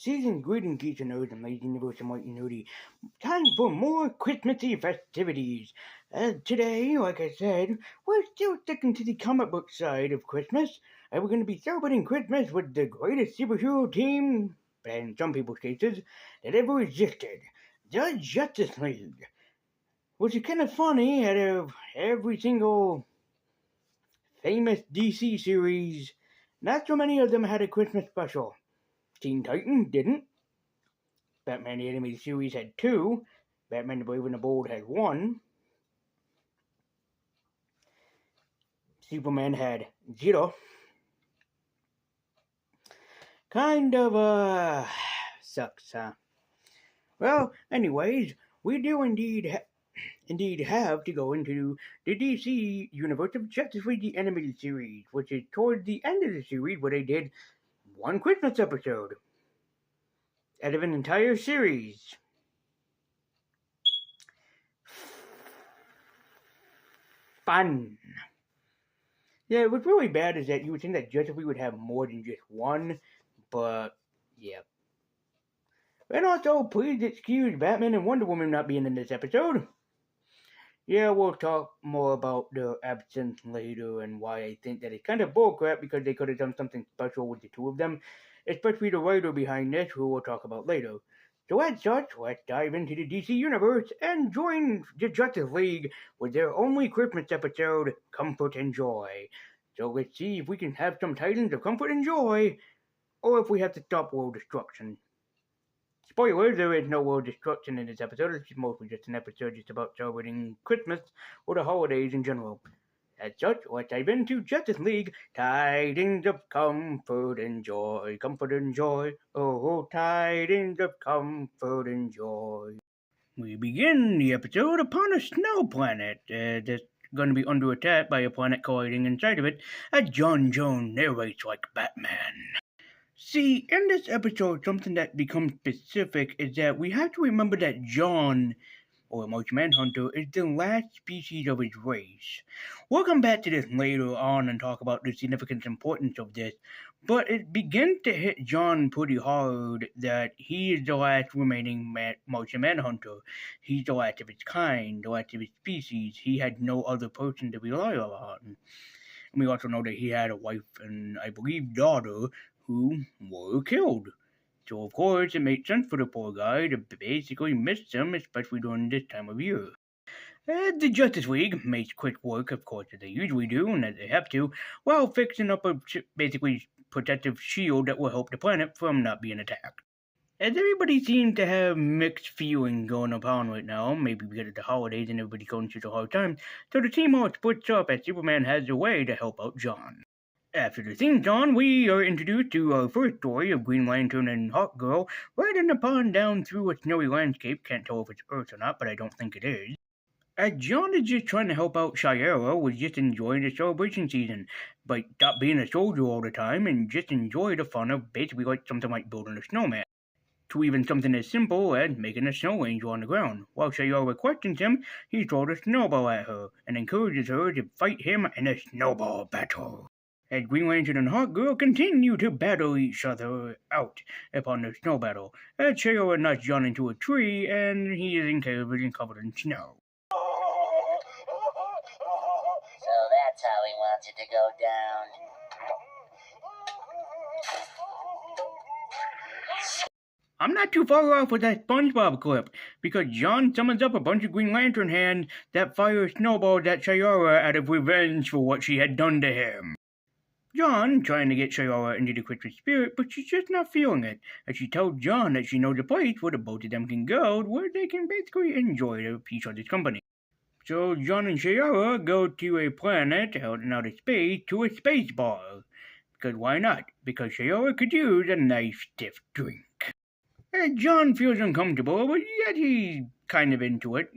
Season's greetings, geeks and nerds, and ladies universe and white and nerdy. Time for more Christmassy festivities. Today, like I said, we're still sticking to the comic book side of Christmas, and we're going to be celebrating Christmas with the greatest superhero team, in some people's cases, that ever existed, the Justice League. Which is kind of funny, out of every single famous DC series, not so many of them had a Christmas special. Teen Titans didn't. Batman the Animated Series had 2. Batman the Brave and the Bold had 1. Superman had 0. Kind of, sucks, huh? Well, anyways, we do indeed have to go into the DC Universe of Justice League the Animated Series, which is towards the end of the series where they did one Christmas episode out of an entire series. Fun. Yeah, what's really bad is that you would think that Justice League would have more than just one, but yeah. And also, please excuse Batman and Wonder Woman not being in this episode. Yeah, we'll talk more about their absence later and why I think that it's kind of bullcrap because they could have done something special with the two of them, especially the writer behind this, who we'll talk about later. So as such, let's dive into the DC Universe and join the Justice League with their only Christmas episode, Comfort and Joy. So let's see if we can have some Titans of Comfort and Joy, or if we have to stop world destruction. Spoilers, there is no world destruction in this episode. It's mostly just an episode just about celebrating Christmas or the holidays in general. As such, let's dive into Justice League, Tidings of Comfort and Joy, Comfort and Joy, oh, Tidings of Comfort and Joy. We begin the episode upon a snow planet that's going to be under attack by a planet colliding inside of it, as John Jones narrates like Batman. See, in this episode, something that becomes specific is that we have to remember that John, or Martian Manhunter, is the last species of his race. We'll come back to this later on and talk about the significant importance of this, but it begins to hit John pretty hard that he is the last remaining Martian Manhunter. He's the last of his kind, the last of his species. He had no other person to rely on. And we also know that he had a wife and, I believe, daughter who were killed. So, of course, it makes sense for the poor guy to basically miss them, especially during this time of year. The Justice League makes quick work, of course, as they usually do, and as they have to, while fixing up a basically protective shield that will help the planet from not being attacked. As everybody seems to have mixed feelings going upon right now, maybe because of the holidays and everybody's going through a hard time, so the team all splits up as Superman has a way to help out John. After the theme's on, we are introduced to our first story of Green Lantern and Hawkgirl riding upon down through a snowy landscape. Can't tell if it's Earth or not, but I don't think it is. As John is just trying to help out Shiera, was just enjoying the celebration season, but stop being a soldier all the time and just enjoy the fun of basically like something like building a snowman. To even something as simple as making a snow angel on the ground. While Shiera questions him, he throws a snowball at her and encourages her to fight him in a snowball battle. As Green Lantern and Hawkgirl continue to battle each other out upon the snow battle, as Shiera knocks John into a tree and he is incredibly covered in snow. So that's how he wants it to go down. I'm not too far off with that SpongeBob clip, because John summons up a bunch of Green Lantern hands that fire snowballs at Shiera out of revenge for what she had done to him. John trying to get Shiera into the Christmas spirit, but she's just not feeling it, as she tells John that she knows a place where the both of them can go, where they can basically enjoy each other's company. So John and Shiera go to a planet out in outer space to a space bar. Because why not? Because Shiera could use a nice stiff drink. And John feels uncomfortable, but yet he's kind of into it,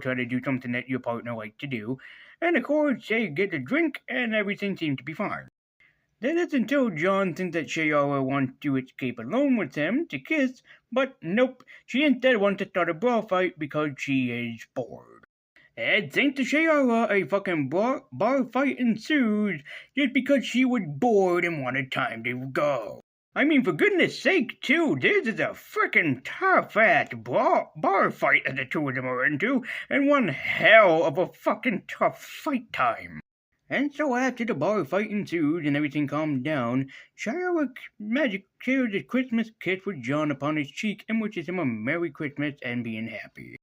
try to do something that your partner likes to do. And of course, they get a drink and everything seems to be fine. Then it's until John thinks that Shiera wants to escape alone with him to kiss, but nope, she instead wants to start a brawl fight because she is bored. And thanks to Shiera, a fucking bar fight ensues just because she was bored and wanted time to go. I mean, for goodness sake, too, this is a frickin' tough-ass bar fight that the two of them are into, and one hell of a fucking tough fight time. And so after the bar fight ensued and everything calmed down, Firework Magic shares a Christmas kiss with John upon his cheek and wishes him a Merry Christmas and being happy.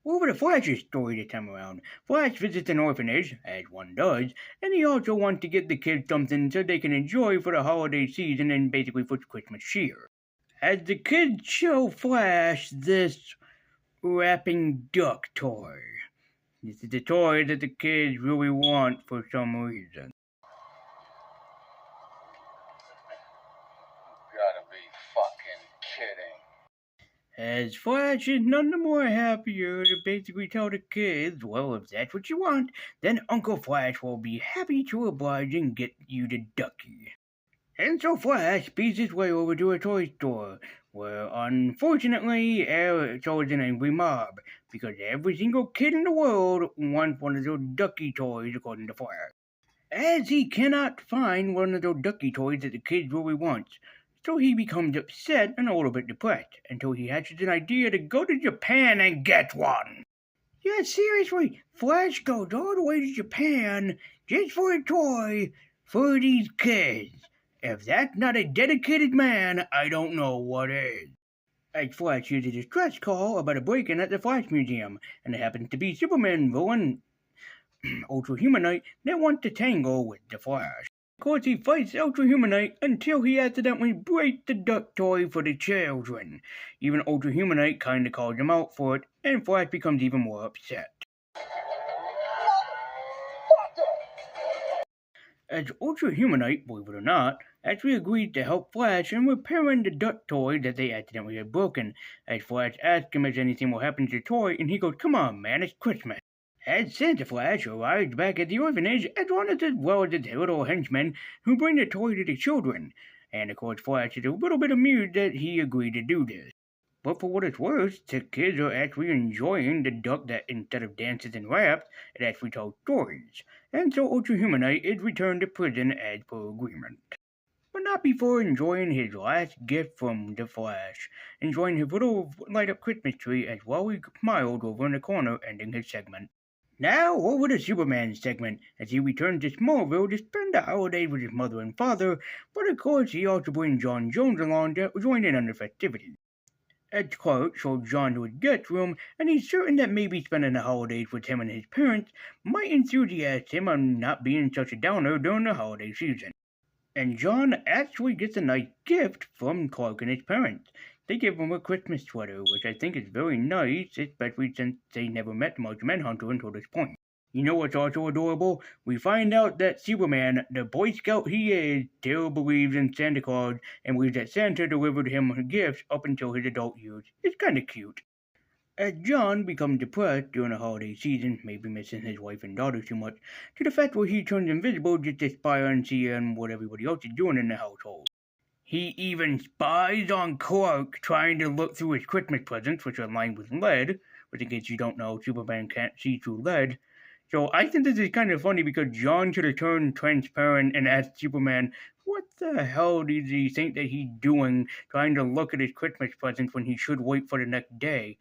Over to Flash's story this time around. Flash visits an orphanage, as one does, and he also wants to get the kids something so they can enjoy for the holiday season and basically for Christmas cheer. As the kids show Flash this rapping duck toy. This is the toy that the kids really want for some reason. You gotta be fucking kidding. As Flash is none the more happier to basically tell the kids, well, if that's what you want, then Uncle Flash will be happy to oblige and get you the ducky. And so Flash speeds his way over to a toy store, where unfortunately it's always an angry mob, because every single kid in the world wants one of those ducky toys according to Flash. As he cannot find one of those ducky toys that the kids really want, so he becomes upset and a little bit depressed, until he hatches an idea to go to Japan and get one. Yeah, seriously, Flash goes all the way to Japan just for a toy for these kids. If that's not a dedicated man, I don't know what is. As Flash hears a distress call about a break-in at the Flash Museum, and it happens to be Superman villain Ultra Humanite that wants to tangle with the Flash. Of course, he fights Ultra Humanite until he accidentally breaks the duck toy for the children. Even Ultra Humanite kinda calls him out for it, and Flash becomes even more upset. As Ultra Humanite, believe it or not, actually agreed to help Flash in repairing the duck toy that they accidentally had broken. As Flash asks him if anything will happen to the toy, and he goes, "Come on, man, it's Christmas." As Santa Flash arrives back at the orphanage, as well as his little henchmen who bring the toy to the children. And of course, Flash is a little bit amused that he agreed to do this. But for what it's worth, the kids are actually enjoying the duck that instead of dances and raps, it actually tells stories. And so Ultra Humanite is returned to prison as per agreement. But not before enjoying his last gift from the Flash, enjoying his little light-up Christmas tree as while he smiled over in the corner, ending his segment. Now over to Superman's segment, as he returns to Smallville to spend the holidays with his mother and father, but of course he also brings John Jones along to join in on the festivities. As Clark shows John to his guest room, and he's certain that maybe spending the holidays with him and his parents might enthusiast him on not being such a downer during the holiday season. And John actually gets a nice gift from Clark and his parents. They give him a Christmas sweater, which I think is very nice, especially since they never met Martian Manhunter until this point. You know what's also adorable? We find out that Superman, the Boy Scout he is, still believes in Santa Claus and believes that Santa delivered him gifts up until his adult years. It's kinda cute. As John becomes depressed during the holiday season, maybe missing his wife and daughter too much, to the fact where he turns invisible just to spy on see on what everybody else is doing in the household. He even spies on Clark trying to look through his Christmas presents, which are lined with lead, which in case you don't know, Superman can't see through lead. So I think this is kind of funny because John should have turned transparent and asked Superman, what the hell does he think that he's doing trying to look at his Christmas presents when he should wait for the next day?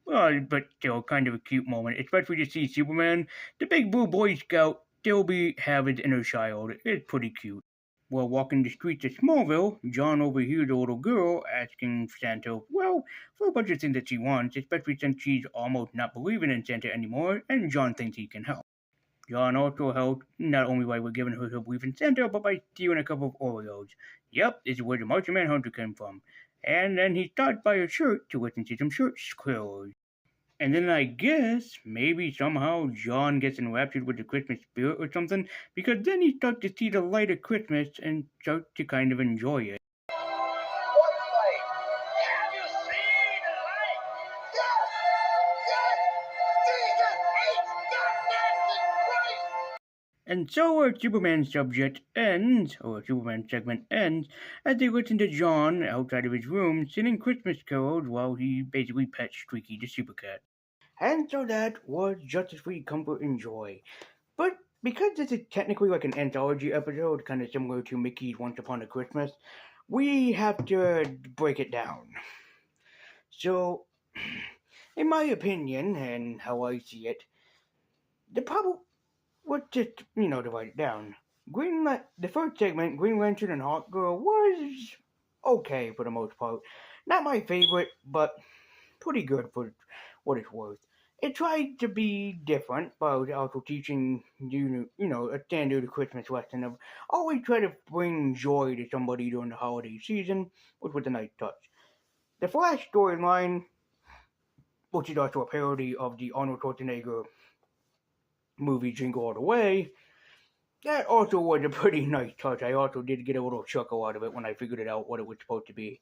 Well, but still, kind of a cute moment, especially to see Superman, the big blue Boy Scout, still have his inner child. It's pretty cute. While walking the streets of Smallville, John overhears a little girl asking Santa, well, for a bunch of things that she wants, especially since she's almost not believing in Santa anymore, and John thinks he can help. John also helped, not only by giving her her belief in Santa, but by stealing a couple of Oreos. Yep, this is where the Martian Manhunter came from. And then he stopped by her shirt to listen to some shirt squirrels. And then I guess maybe somehow John gets enraptured with the Christmas spirit or something, because then he starts to see the light of Christmas and starts to kind of enjoy it. What light? Have you seen the light? Yes! Jesus H. Christ! And so our Superman subject ends, or our Superman segment ends, as they listen to John outside of his room singing Christmas carols while he basically pets Streaky the Supercat. And so that was Justice League Comfort and Joy. But because this is technically like an anthology episode, kind of similar to Mickey's Once Upon a Christmas, we have to break it down. So, in my opinion, and how I see it, the problem, let's just, divide it down. The first segment, Green Lantern and Hawkgirl, was okay for the most part. Not my favorite, but pretty good for what it's worth. It tried to be different, but also teaching a standard Christmas lesson of always try to bring joy to somebody during the holiday season, which was a nice touch. The Flash storyline, which is also a parody of the Arnold Schwarzenegger movie Jingle All the Way, that also was a pretty nice touch. I also did get a little chuckle out of it when I figured it out what it was supposed to be.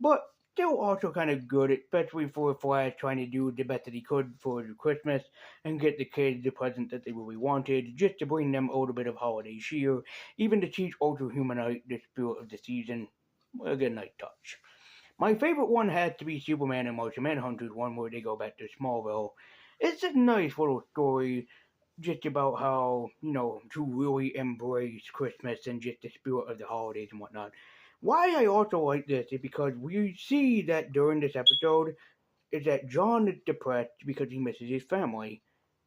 But still also kind of good, especially for Flash trying to do the best that he could for Christmas and get the kids the present that they really wanted, just to bring them a little bit of holiday cheer, even to teach Ultra Humanite the spirit of the season. Again, nice touch. My favorite one has to be Superman and Martian Manhunter's one where they go back to Smallville. It's a nice little story just about how, to really embrace Christmas and just the spirit of the holidays and whatnot. Why I also like this is because we see that during this episode is that John is depressed because he misses his family.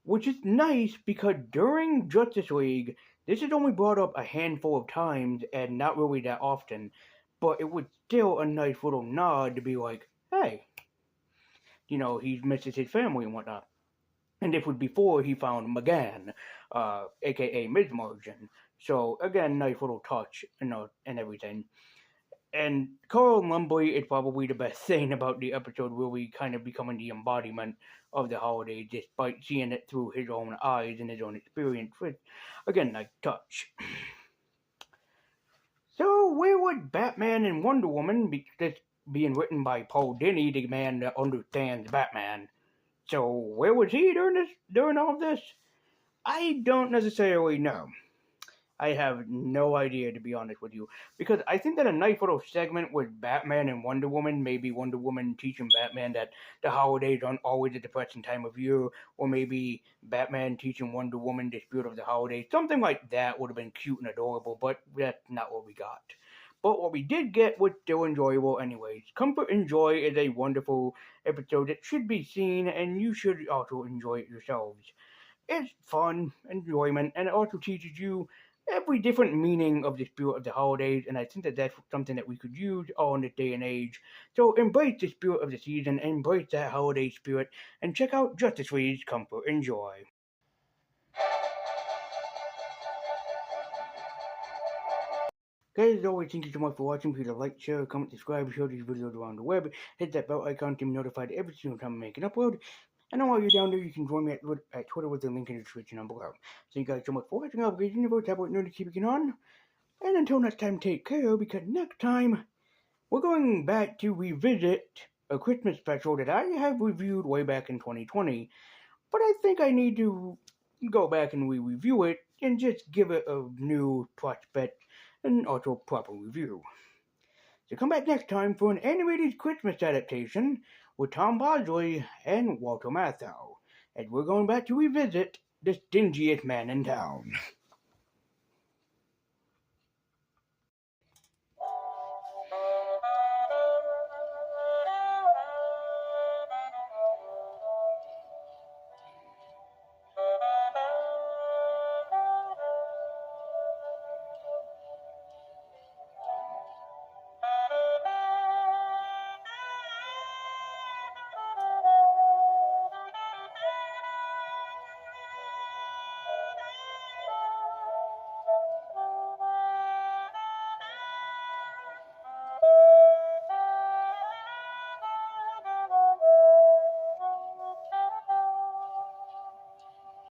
Which is nice because during Justice League, this is only brought up a handful of times and not really that often. But it was still a nice little nod to be like, hey, he misses his family and whatnot. And this was before he found McGann, aka Ms. Martian. So again, nice little touch, and everything. And Carl Lumbly is probably the best thing about the episode, really kind of becoming the embodiment of the holiday, despite seeing it through his own eyes and his own experience. With, again, nice touch. So where would Batman and Wonder Woman, this being written by Paul Dini, the man that understands Batman? So where was he during all of this? I don't necessarily know. I have no idea, to be honest with you, because I think that a nice little segment with Batman and Wonder Woman, maybe Wonder Woman teaching Batman that the holidays aren't always a depressing time of year, or maybe Batman teaching Wonder Woman the spirit of the holidays, something like that would have been cute and adorable, but that's not what we got. But what we did get was still enjoyable anyways. Comfort and Joy is a wonderful episode that should be seen, and you should also enjoy it yourselves. It's fun, enjoyment, and it also teaches you every different meaning of the spirit of the holidays, and I think that that's something that we could use all in this day and age. So embrace the spirit of the season, embrace that holiday spirit, and check out Justice League's Comfort and Joy. Guys, as always, thank you so much for watching. Please like, share, comment, subscribe, share these videos around the web. Hit that bell icon to be notified every single time I make an upload. And while you're down there, you can join me at Twitter with the link in the description down below. Thank you guys so much for watching. I'll be Universe, tablet, nerd to keep it on. And until next time, take care, because next time, we're going back to revisit a Christmas special that I have reviewed way back in 2020. But I think I need to go back and re-review it and just give it a new prospect and also proper review. So come back next time for an animated Christmas adaptation with Tom Bosley and Walter Matthau, and we're going back to revisit the stingiest man in town.